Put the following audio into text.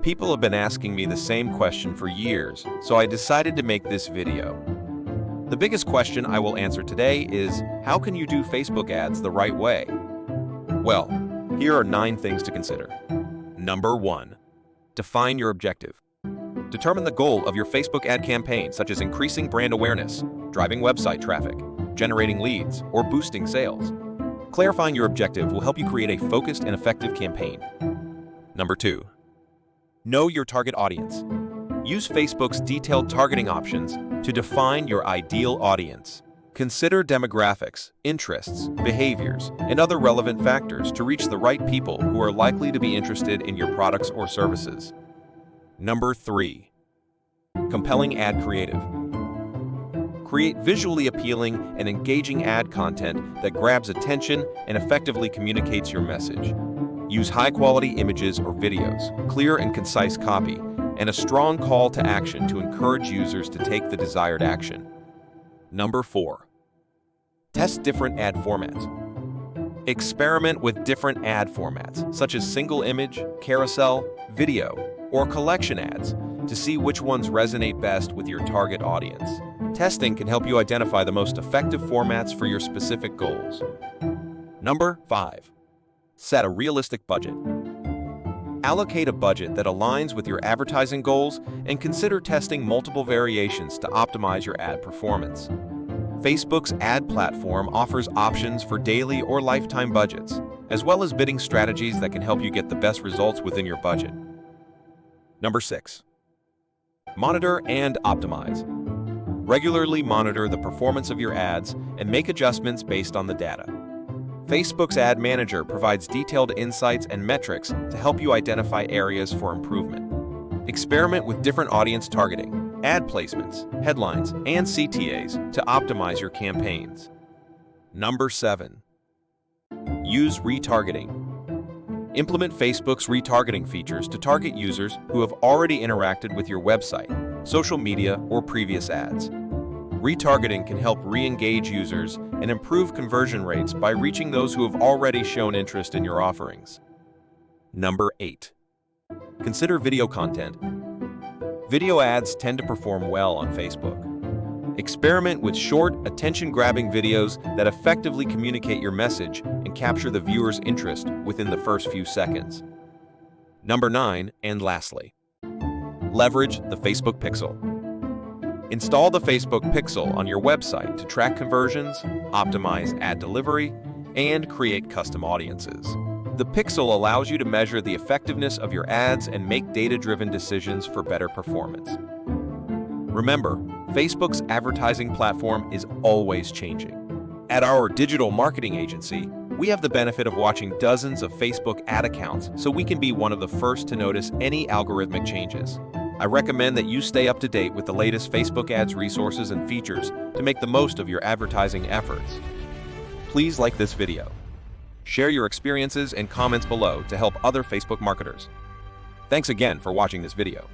People have been asking me the same question for years, so I decided to make this video. The biggest question I will answer today is, how can you do Facebook ads the right way? Well, here are 9 things to consider. Number 1. Define your objective. Determine the goal of your Facebook ad campaign, such as increasing brand awareness, driving website traffic, generating leads, or boosting sales. Clarifying your objective will help you create a focused and effective campaign. Number 2. Know your target audience. Use Facebook's detailed targeting options to define your ideal audience. Consider demographics, interests, behaviors, and other relevant factors to reach the right people who are likely to be interested in your products or services. Number 3. Compelling ad creative. Create visually appealing and engaging ad content that grabs attention and effectively communicates your message. Use high-quality images or videos, clear and concise copy, and a strong call to action to encourage users to take the desired action. Number 4. Test different ad formats. Experiment with different ad formats, such as single image, carousel, video, or collection ads, to see which ones resonate best with your target audience. Testing can help you identify the most effective formats for your specific goals. Number 5. Set a realistic budget. Allocate a budget that aligns with your advertising goals and consider testing multiple variations to optimize your ad performance. Facebook's ad platform offers options for daily or lifetime budgets, as well as bidding strategies that can help you get the best results within your budget. Number 6. Monitor and optimize. Regularly monitor the performance of your ads and make adjustments based on the data. Facebook's Ad Manager provides detailed insights and metrics to help you identify areas for improvement. Experiment with different audience targeting, ad placements, headlines, and CTAs to optimize your campaigns. Number 7. Use retargeting. Implement Facebook's retargeting features to target users who have already interacted with your website, social media, or previous ads. Retargeting can help re-engage users and improve conversion rates by reaching those who have already shown interest in your offerings. Number 8. Consider video content. Video ads tend to perform well on Facebook. Experiment with short, attention-grabbing videos that effectively communicate your message and capture the viewer's interest within the first few seconds. Number 9, and lastly, leverage the Facebook Pixel. Install the Facebook Pixel on your website to track conversions, optimize ad delivery, and create custom audiences. The Pixel allows you to measure the effectiveness of your ads and make data-driven decisions for better performance. Remember, Facebook's advertising platform is always changing. At our digital marketing agency, we have the benefit of watching dozens of Facebook ad accounts, so we can be one of the first to notice any algorithmic changes. I recommend that you stay up to date with the latest Facebook ads resources and features to make the most of your advertising efforts. Please like this video. Share your experiences and comments below to help other Facebook marketers. Thanks again for watching this video.